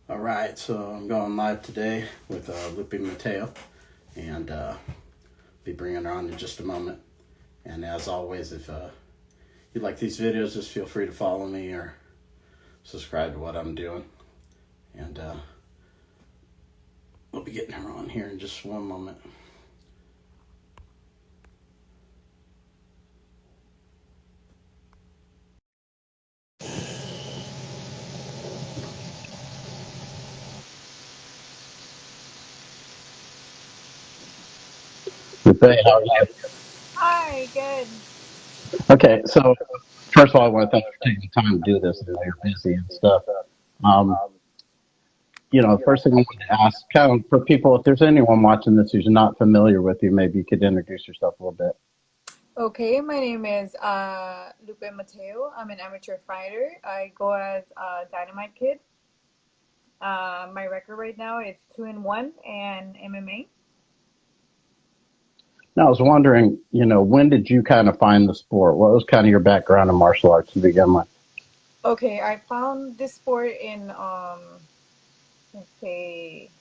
All right, so I'm going live today with Lupe Mateo, and be bringing her on in just a moment. And as always, if you like these videos, just feel free to follow me or subscribe to what I'm doing. And we'll be getting her on here in just one moment. Lupe, how are you? Hi, good. Okay, so first of all, I want to thank you for taking the time to do this. I know you're busy and stuff. Um, first thing I wanted to ask, kind of for people, if there's anyone watching this who's not familiar with you, maybe you could introduce yourself a little bit. Okay, my name is Lupe Mateo. I'm an amateur fighter. I go as Dynamite Kid. My record right now is 2-1 and MMA. Now, I was wondering, when did you kind of find the sport? What was kind of your background in martial arts to begin with? Okay, I found this sport in let's say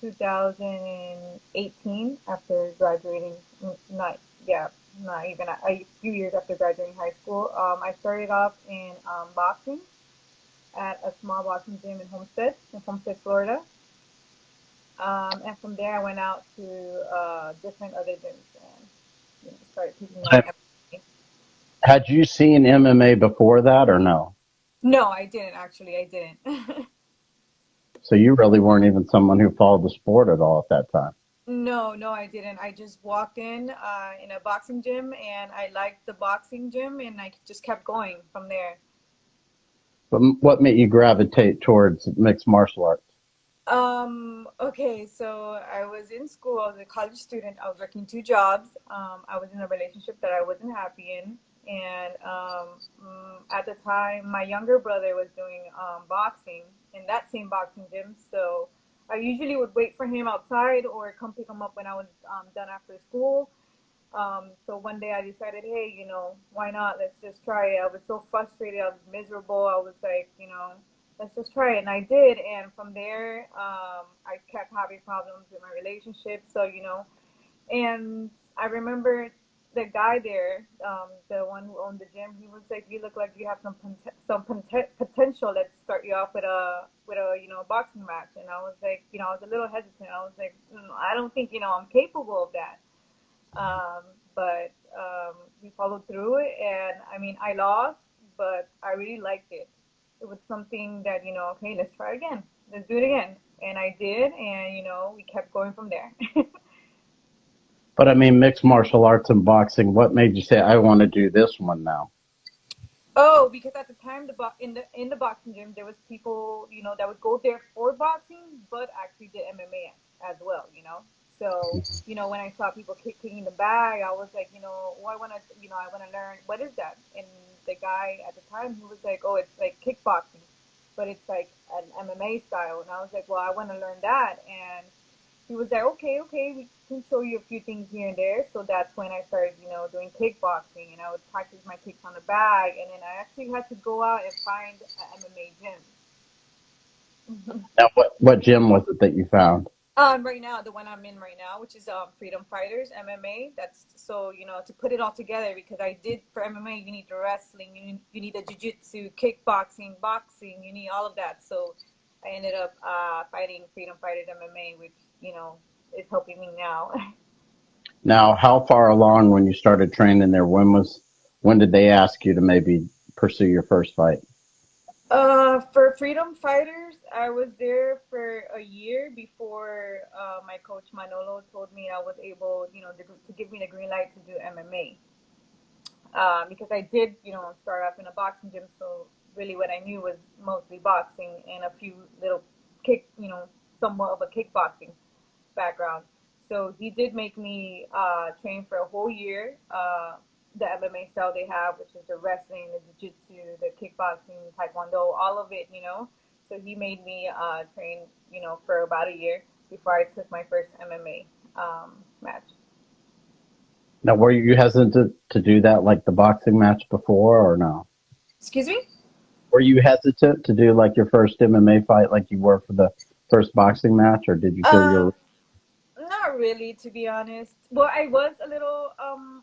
2018 after graduating. Not yeah, not even a few years after graduating high school. I started off in boxing at a small boxing gym in Homestead, Florida. And from there, I went out to different other gyms and started picking up Uh, MMA. Had you seen MMA before that or no? No, I didn't actually. I didn't. So you really weren't even someone who followed the sport at all at that time. No, no, I didn't. I just walked in a boxing gym, and I liked the boxing gym, and I just kept going from there. But what made you gravitate towards mixed martial arts? Okay, so I was in school. I was a college student. I was working two jobs. I was in a relationship that I wasn't happy in. And at the time, my younger brother was doing boxing in that same boxing gym. So I usually would wait for him outside or come pick him up when I was done after school. So one day I decided, hey, why not? Let's just try it. I was so frustrated. I was miserable. I was like, let's just try it. And I did. And from there, I kept having problems with my relationship. So, and I remember the guy there, the one who owned the gym, he was like, you look like you have some potential. Let's start you off with a boxing match. And I was like, I was a little hesitant. I was like, I don't think, I'm capable of that. um, but we followed through it, and I mean, I lost, but I really liked it. It was something that okay, let's try again, let's do it again, and I did, and we kept going from there. But I mean, mixed martial arts and boxing, what made you say, I want to do this one now? Oh, because at the time, in the boxing gym, there was people that would go there for boxing, but actually did MMA as well. So when I saw people kicking the bag, I was like, oh, I want to learn what is that. And the guy at the time, he was like, oh, it's like kickboxing, but it's like an MMA style. And I was like, well, I want to learn that. And he was like, okay, okay, we can show you a few things here and there. So that's when I started, doing kickboxing, and I would practice my kicks on the bag, and then I actually had to go out and find an MMA gym. Now, what gym was it that you found? Right now, the one I'm in right now, which is Freedom Fighters MMA. That's so to put it all together, because I did for MMA. You need the wrestling, you need the jiu-jitsu, kickboxing, boxing. You need all of that. So I ended up fighting Freedom Fighters MMA, which is helping me now. Now, how far along when you started training there? When did they ask you to maybe pursue your first fight? For Freedom Fighters, I was there for a year before my coach Manolo told me I was able, to give me the green light to do MMA. Because I did, start off in a boxing gym, so really what I knew was mostly boxing and a few little somewhat of a kickboxing background. So he did make me train for a whole year. The MMA style they have, which is the wrestling, the jiu-jitsu, the kickboxing, taekwondo, all of it, So he made me train, for about a year before I took my first MMA match. Now, were you hesitant to do that like the boxing match before or no? Excuse me? Were you hesitant to do like your first MMA fight like you were for the first boxing match, or did you feel Um, you're Not really, to be honest. Well, I was a little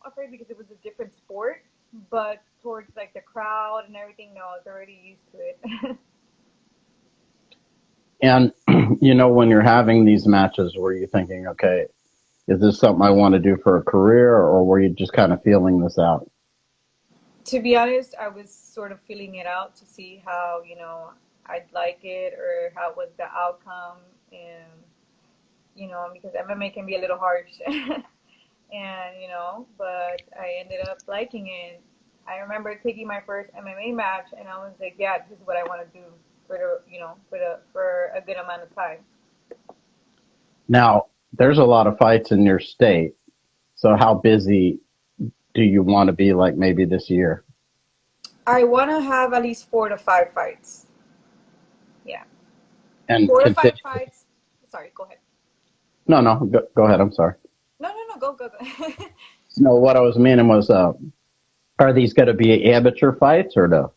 afraid because it was a different sport, but towards like the crowd and everything, no, I was already used to it. and when you're having these matches, were you thinking, okay, is this something I want to do for a career, or were you just kind of feeling this out? To be honest, I was sort of feeling it out to see how, I'd like it or how was the outcome. And, because MMA can be a little harsh. And, but I ended up liking it. I remember taking my first MMA match and I was like, yeah, this is what I want to do for for a good amount of time. Now, there's a lot of fights in your state, so how busy do you want to be like maybe this year? I want to have at least 4 to 5 fights. Yeah. And Four to five continue. fights. Sorry, go ahead. No, no, go ahead. I'm sorry. No, no, no, go. No, what I was meaning was, are these going to be amateur fights or no?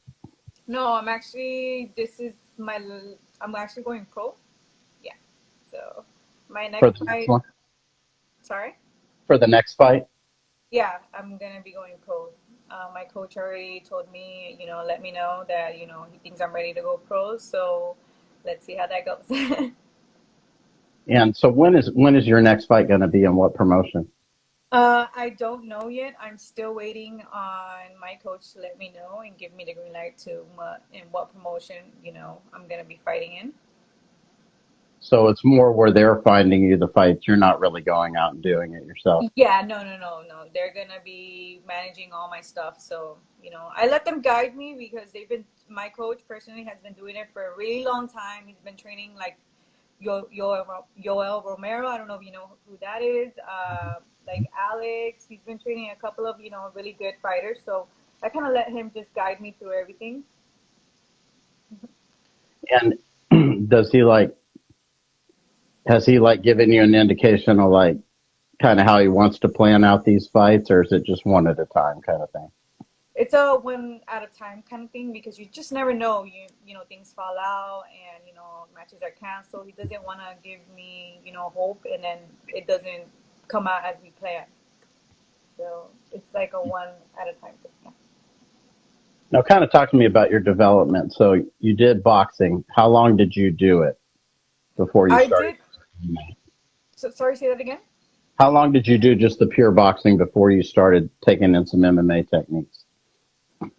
No, I'm actually going pro. Yeah. So my For next the next fight, one? sorry. For the next fight? Yeah, I'm gonna be going pro. My coach already told me, let me know that, he thinks I'm ready to go pro. So let's see how that goes. And so when is your next fight going to be and what promotion? I don't know yet. I'm still waiting on my coach to let me know and give me the green light to in what promotion, I'm gonna be fighting in. So it's more where they're finding you the fights. You're not really going out and doing it yourself. Yeah, no, no, no, no. They're gonna be managing all my stuff. So, I let them guide me because my coach personally has been doing it for a really long time. He's been training like Yoel Romero. I don't know if you know who that is. Like Alex, he's been training a couple of, really good fighters. So I kind of let him just guide me through everything. And does he like has he like given you an indication of like kind of how he wants to plan out these fights, or is it just one at a time kind of thing? It's a one at a time kind of thing because you just never know. Things fall out and matches are canceled. He doesn't want to give me hope, and then it doesn't come out as we plan. So it's like a one at a time thing. Yeah. Now, kind of talk to me about your development. So you did boxing. How long did you do it before you I started? did. So sorry, say that again. How long did you do just the pure boxing before you started taking in some MMA techniques?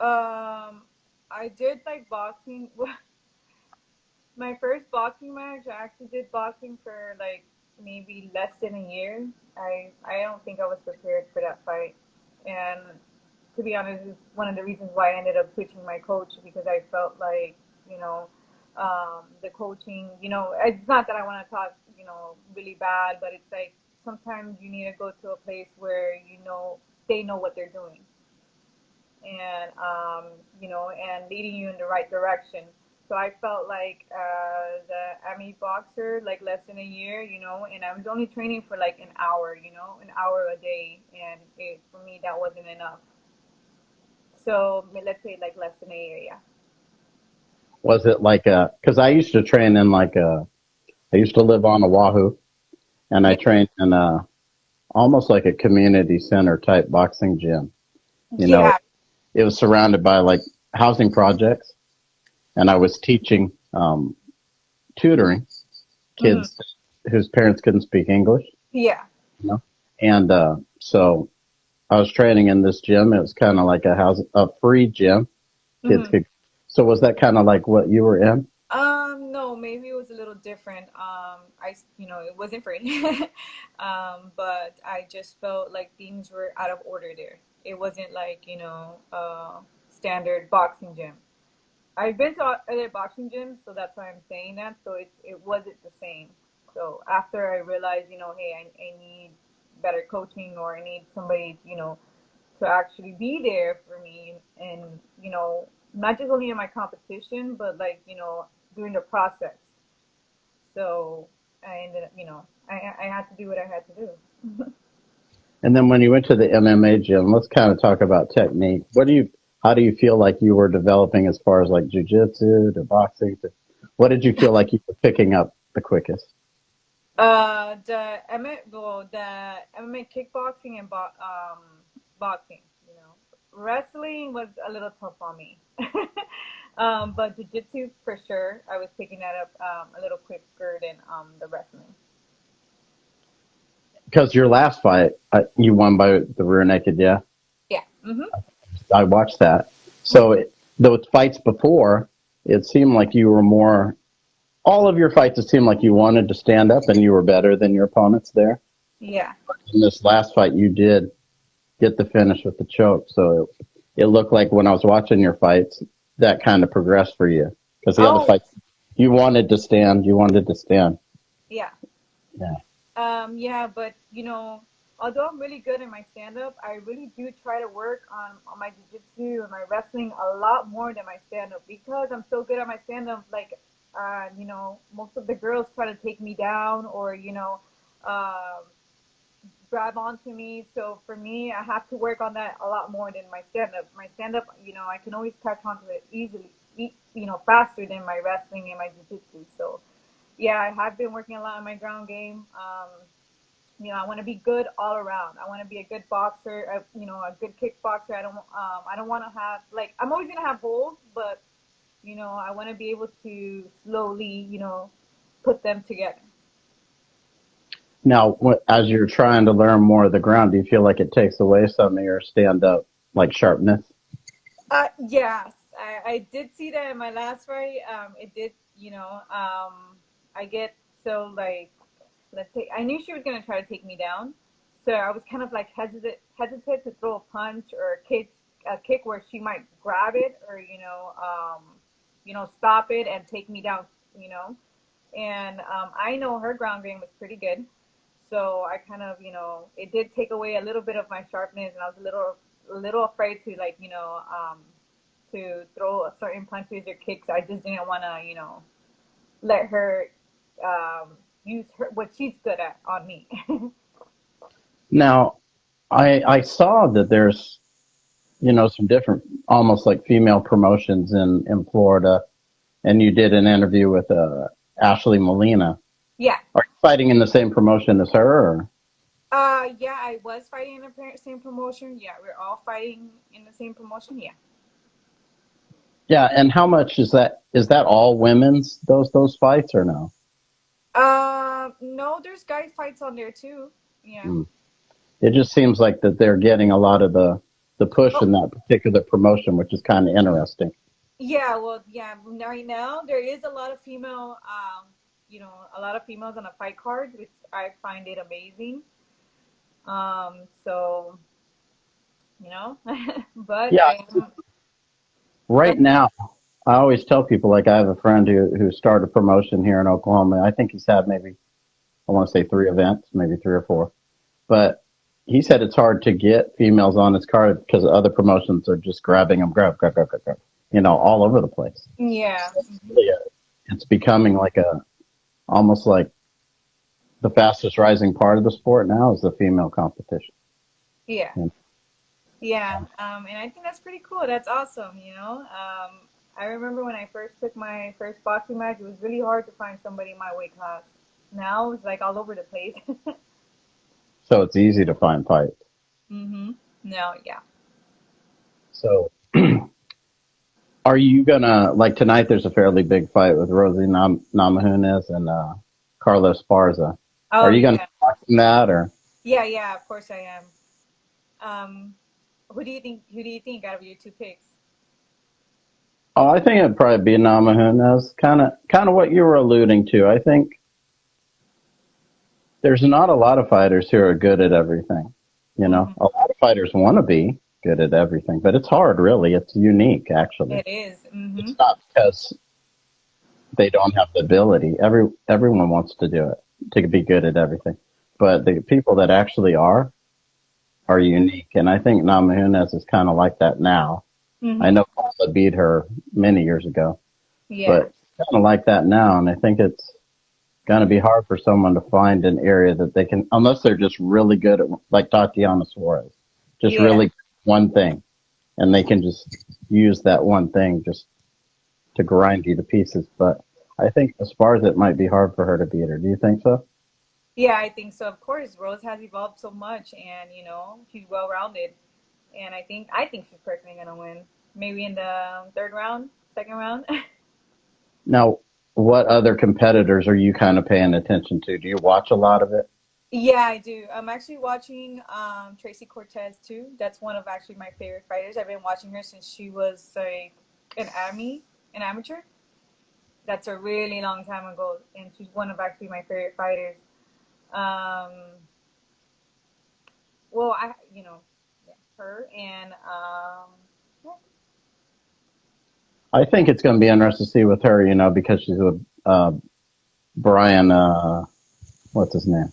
I did like boxing. My first boxing match, I actually did boxing for like maybe less than a year. I don't think I was prepared for that fight, and to be honest, it's one of the reasons why I ended up switching my coach because I felt like you know the coaching. It's not that I want to talk really bad, but it's like sometimes you need to go to a place where they know what they're doing and and leading you in the right direction. So I felt like as a Emmy boxer, like less than a year, and I was only training for like an hour a day, and for me that wasn't enough. So let's say like less than a year, yeah. Was it like because I used to train in I used to live on Oahu, and I Yeah, trained in almost like a community center type boxing gym. You know, yeah. it was surrounded by like housing projects, and I was teaching, tutoring Hmm. kids whose parents couldn't speak English, Yeah. you know, and so I was training in this gym. It was kind of like a free gym. Kids Hmm. could. So was that kind of like what you were in? No, maybe it was a little different. It wasn't free. But I just felt like things were out of order there. It wasn't like, standard boxing gym. I've been to other boxing gyms, so that's why I'm saying that. So it wasn't the same. So after I realized, hey, I need better coaching or I need somebody, to actually be there for me and not just only in my competition but like during the process. So I ended up I had to do what I had to do. And then when you went to the MMA gym, let's kind of talk about technique. how do you feel like you were developing as far as like jujitsu to boxing? What did you feel like you were picking up the quickest? The MMA kickboxing and boxing. You know, wrestling was a little tough on me. But jiu-jitsu for sure, I was picking that up a little quicker than the wrestling. Because your last fight, you won by the rear naked, yeah? Yeah. Mhm. I watched that. So those fights before, it seemed like you were more, all of your fights, it seemed like you wanted to stand up and you were better than your opponents there. Yeah. In this last fight, you did get the finish with the choke. So it looked like when I was watching your fights, that kind of progressed for you. Because the other Oh, fights, you wanted to stand, you wanted to stand. yeah. Yeah. Yeah, but although I'm really good in my stand up, I really do try to work on my jiu-jitsu and my wrestling a lot more than my stand up because I'm so good at my stand up. Like, most of the girls try to take me down or, um, grab onto me. So for me, I have to work on that a lot more than my stand up. My stand up, I can always catch onto it easily, faster than my wrestling and my jiu-jitsu. So yeah, I have been working a lot on my ground game. I want to be good all around. I want to be a good boxer, a good kickboxer. I don't want to have like I'm always gonna have holes, but I want to be able to slowly, put them together. Now, as you're trying to learn more of the ground, do you feel like it takes away some of your stand up, like sharpness? Yes, I did see that in my last fight. It did, I get so like, let's say, I knew she was gonna try to take me down, so I was kind of like hesitant to throw a punch or a kick where she might grab it or stop it and take me down, you know. And I know her ground game was pretty good, so I kind of, it did take away a little bit of my sharpness, and I was a little afraid to like, to throw a certain punches or kicks. I just didn't want to, let her um, use what she's good at on me. Now, I saw that there's, some different, almost like female promotions in Florida, and you did an interview with Ashley Molina. Yeah. Are you fighting in the same promotion as her? Or? Yeah, I was fighting in the same promotion. Yeah, we're all fighting in the same promotion. Yeah. Yeah, and how much is that? Is that all women's those fights or no? No, there's guy fights on there too. Yeah. Hmm. It just seems like that they're getting a lot of the push Oh, in that particular promotion, which is kind of interesting. yeah. Well, yeah. Right now, there is a lot of females on the fight cards, which I find it amazing. So but Yeah, I am. Go right now, I always tell people like I have a friend who started a promotion here in Oklahoma. I think he's had maybe I want to say three events, maybe three or four. But he said it's hard to get females on his card because other promotions are just grabbing them, grab, all over the place. Yeah. Yeah, it's becoming like almost like the fastest rising part of the sport now is the female competition. Yeah. And Yeah, and I think that's pretty cool. That's awesome, I remember when I first took my first boxing match, it was really hard to find somebody in my weight class. Now it's like all over the place. so it's easy to find fights. Mhm. No, yeah. So are you gonna like tonight? There's a fairly big fight with Rosie Namajunas and Carlos Barza. Are Oh you gonna yeah. watch that or? Yeah, yeah, of course I am. Um, who do you think out of your two picks? Oh, I think it'd probably be Namajunas. Kind of what you were alluding to. I think there's not a lot of fighters who are good at everything. Mhm. A lot of fighters want to be good at everything, but it's hard, really. It's unique, actually. It is. It's Mhm. not because they don't have the ability. Everyone wants to do it to be good at everything, but the people that actually are unique, and I think Namajunas is kind of like that now. I Mhm. know Paula beat her many years ago, Yeah. but kind of like that now, and I think it's going to be hard for someone to find an area that they can, unless they're just really good at, like Tatiana Suarez, just Yeah. really one thing. and they can just use that one thing just to grind you to pieces. But I think as far as it might be hard for her to beat her. Do you think so? Yeah, I think so. Of course, Rose has evolved so much, and she's well rounded, and I think she's personally gonna win. Maybe in the third round, second round. Now, what other competitors are you kind of paying attention to? Do you watch a lot of it? Yeah, I do. I'm actually watching Tracy Cortez too. That's one of actually my favorite fighters. I've been watching her since she was like an amateur. That's a really long time ago, and she's one of actually my favorite fighters. Um, well, yeah, her and yeah. I think it's going to be interesting to see with her, because she's with Brian, what's his name?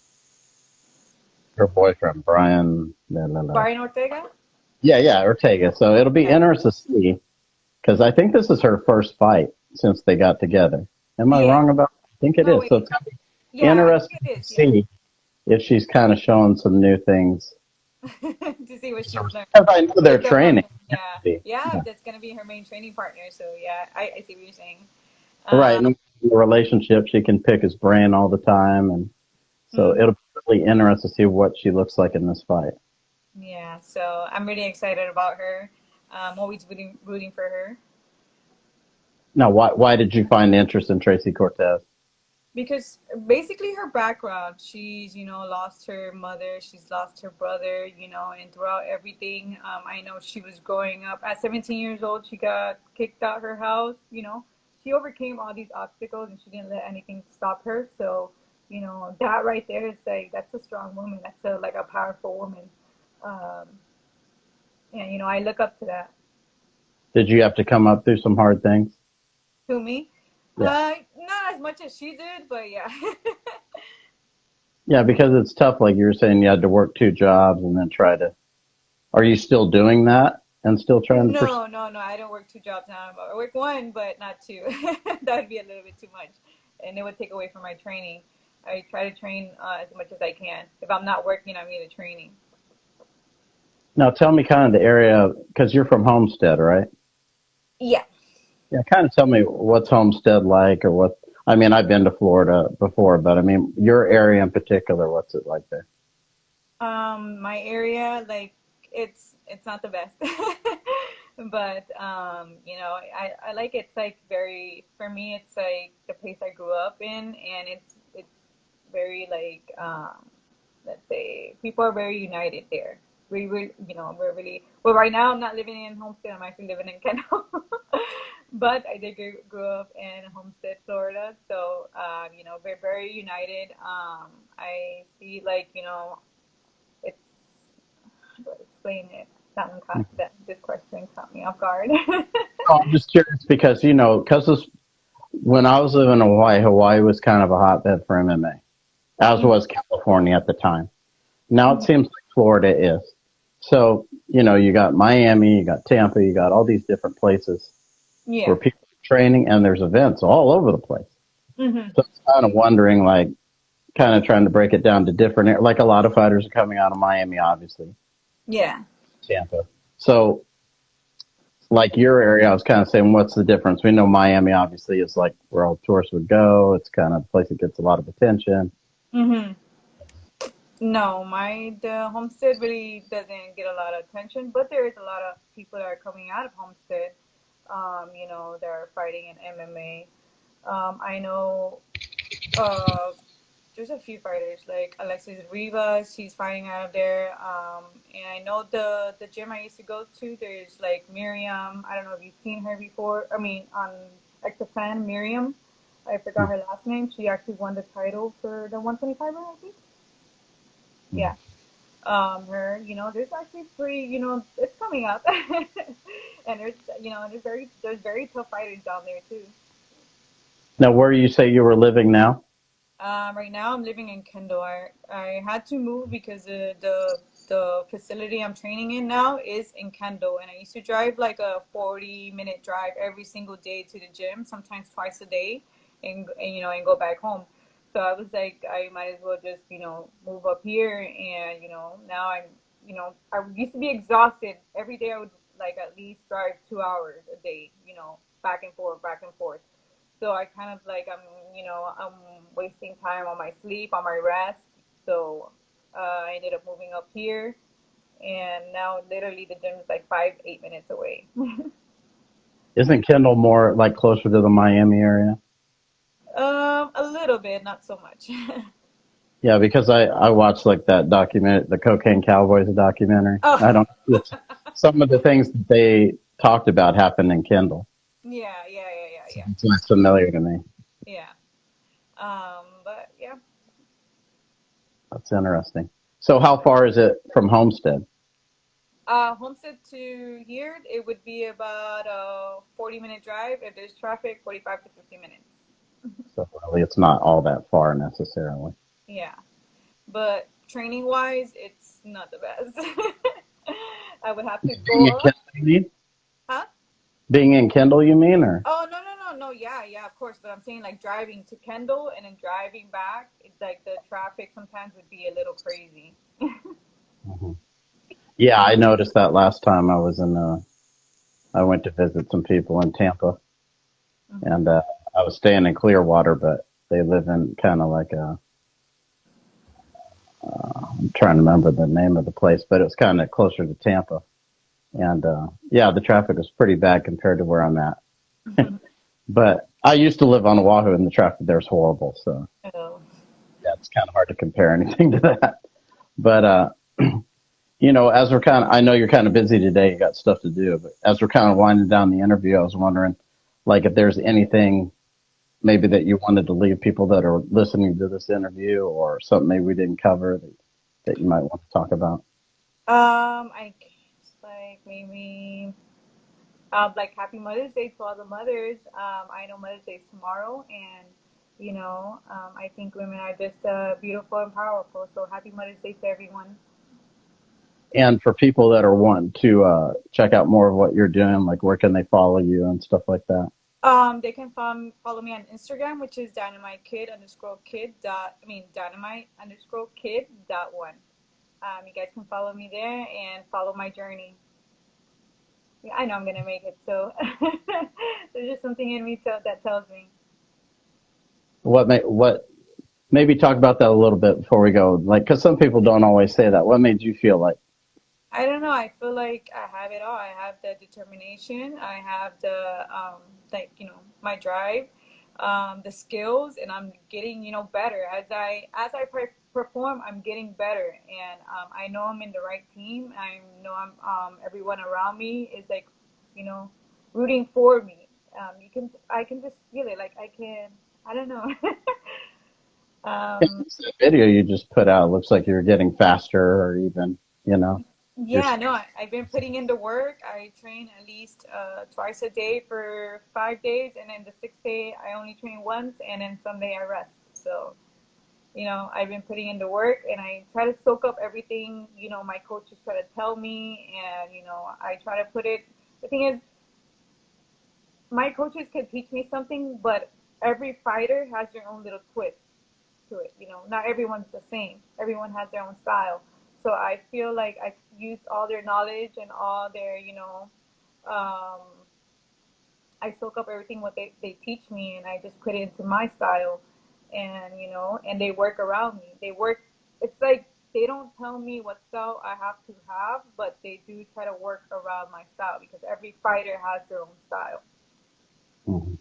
Her boyfriend, Brian. La, la, la. Brian Ortega. Yeah, yeah, Ortega. So it'll be Yeah, interesting to see because I think this is her first fight since they got together. Am I yeah. wrong about? I think it No, is. So wait. it's going to be Yeah, I think interesting it to is. Yeah, see if she's kind of showing some new things. to see what she's learned Because I know they're with the training. woman. Yeah, yeah. Yeah. That's gonna be her main training partner. So yeah, I see what you're saying. Right. Um, And in the relationship, she can pick his brain all the time. And so mhm. it'll be really interesting to see what she looks like in this fight. Yeah, so I'm really excited about her. Always rooting for her Now, why did you find interest in Tracy Cortez? because basically her background, she's lost her mother, she's lost her brother, and throughout everything, I know she was growing up at 17 years old. She got kicked out her house. She overcame all these obstacles and she didn't let anything stop her. So, that right there is like that's a strong woman. That's a powerful woman. Um, and I look up to that. Did you have to come up through some hard things? To me. Yeah. Not as much as she did, but yeah. Yeah, because it's tough. Like you were saying, you had to work two jobs and then try to. Are you still doing that and still trying to pursue? No, no, no. I don't work two jobs now. I work one, but not two. That would be a little bit too much, and it would take away from my training. I try to train as much as I can. If I'm not working, I'm either training. Now, tell me kind of the area because you're from Homestead, right? Yeah. Yeah, kind of tell me what's Homestead like or what. I mean, I've been to Florida before, but I mean, your area in particular, what's it like there? My area, like, it's not the best, but I like it's like very for me. It's like the place I grew up in, and it's very like let's say people are very united there. We're really well right now. I'm not living in Homestead. I'm actually living in Kendall, but I did grew up in Homestead, Florida. So we're very united. I see like it's how do I explain it? This question caught me off guard. Oh, I'm just curious because because when I was living in Hawaii, Hawaii was kind of a hotbed for MMA, as Mhm, was California at the time. Now it mhm. seems like Florida is. So, you got Miami, you got Tampa, you got all these different places where Yeah. people are training and there's events all over the place. Hmm. So it's kind of wondering, like, kind of trying to break it down to different, like a lot of fighters are coming out of Miami, obviously, Yeah. Tampa. So, like your area, I was kind of saying, what's the difference? We know Miami obviously is like where all tourists would go. It's kind of a place that gets a lot of attention. Hmm. No, the Homestead really doesn't get a lot of attention, but there is a lot of people that are coming out of Homestead. That are fighting in MMA. I know uh, there's a few fighters like Alexis Rivas. She's fighting out of there. And I know the gym I used to go to. There's like Miriam. I don't know if you've seen her before. I mean, on XFN, Miriam. I forgot her last name. She actually won the title for the 125er, I think. Yeah. Her. There's actually pretty. It's coming up, and there's very tough fighters down there too. Now, where you say you were living now? Right now, I'm living in Kendall. I had to move because the facility I'm training in now is in Kendall, and I used to drive like a 40-minute drive every single day to the gym, sometimes twice a day, and go back home. So I was like, I might as well just move up here, and now I used to be exhausted every day. I would like at least drive 2 hours a day, back and forth, back and forth. So I kind of like I'm wasting time on my sleep, on my rest. So I ended up moving up here, and now literally the gym is like 8 minutes away. Isn't Kendall more like closer to the Miami area? A little bit, not so much. Yeah, because I watched like that document, the Cocaine Cowboys documentary. Oh, I don't. It's, some of the things that they talked about happened in Kendall. yeah, yeah, yeah, So yeah, it's not familiar to me. yeah, yeah. But yeah. That's interesting. So how far is it from Homestead? Homestead to here, it would be about a 40-minute drive. If there's traffic, 45 to 50 minutes. So really, it's not all that far necessarily. Yeah. But training wise, it's not the best. I would have to Being in go. Kendall, you mean? Huh? Being in Kendall, you mean, or? Oh, no, no, no, no. Yeah, yeah, of course. But I'm saying like driving to Kendall and then driving back, it's like the traffic sometimes would be a little crazy. Mhm. Yeah, I noticed that last time I was in. I went to visit some people in Tampa, Hmm. and I was staying in Clearwater, but they live in kind of like a. I'm trying to remember the name of the place, but it was kind of closer to Tampa, and yeah, the traffic was pretty bad compared to where I'm at. But I used to live on Oahu, and the traffic there's horrible, so Oh. yeah, it's kind of hard to compare anything to that. But as we're kind of, I know you're kind of busy today, you got stuff to do, but as we're kind of winding down the interview, I was wondering, like, if there's anything maybe that you wanted to leave people that are listening to this interview, or something maybe we didn't cover that you might want to talk about. I guess like maybe like Happy Mother's Day to all the mothers. I know Mother's Day is tomorrow, and I think women are just beautiful and powerful. So Happy Mother's Day to everyone. And for people that are wanting to check out more of what you're doing, like where can they follow you and stuff like that? They can follow me on Instagram, which is dynamite kid underscore kid dot. I mean dynamite underscore kid dot one. You guys can follow me there and follow my journey. Yeah, I know I'm gonna make it. So there's just something in me that tells me. What maybe talk about that a little bit before we go, like, because some people don't always say that. What made you feel like? I don't know. I feel like I have it all. I have the determination. I have the like my drive, the skills, and I'm getting better perform. I'm getting better, and I know I'm in the right team. I know I'm everyone around me is like you know rooting for me. I can just feel it. Like I can. I don't know. um, The video you just put out looks like you're getting faster, or even, you know, you're. Yeah, no, I've been putting in the work. I train at least twice a day for 5 days, and then the sixth day I only train once, and then Sunday I rest. So, I've been putting in the work, and I try to soak up everything, my coaches try to tell me, and, I try to put it. The thing is, my coaches can teach me something, but every fighter has their own little twist to it. Not everyone's the same. Everyone has their own style. So I feel like I use all their knowledge and all their, um, I soak up everything what they teach me and I just put it into my style and, and they work around me. It's like they don't tell me what style I have to have, but they do try to work around my style because every fighter has their own style. Mhm.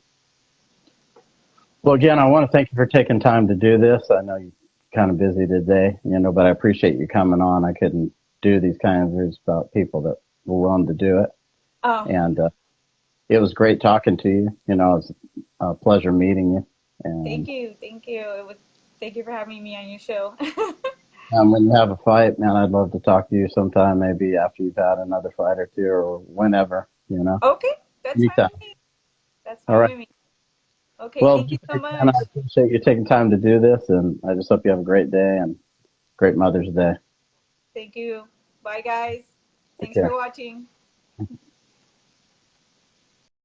Well, again, I want to thank you for taking time to do this. I know you're kind of busy today, but I appreciate you coming on. I couldn't do these kind of interviews about people that were willing to do it. Oh, And it was great talking to you. It was a pleasure meeting you. thank And you. Thank you. Thank you for having me on your show. when you have a fight, man, I'd love to talk to you sometime, maybe after you've had another fight or two, or whenever. Okay, that's fine Anytime. with me. That's All fine right. with me. Okay, Well, thank you so again, much. I appreciate you taking time to do this, and I just hope you have a great day and great Mother's Day. Thank you. Bye, guys. Take Thanks for care. watching.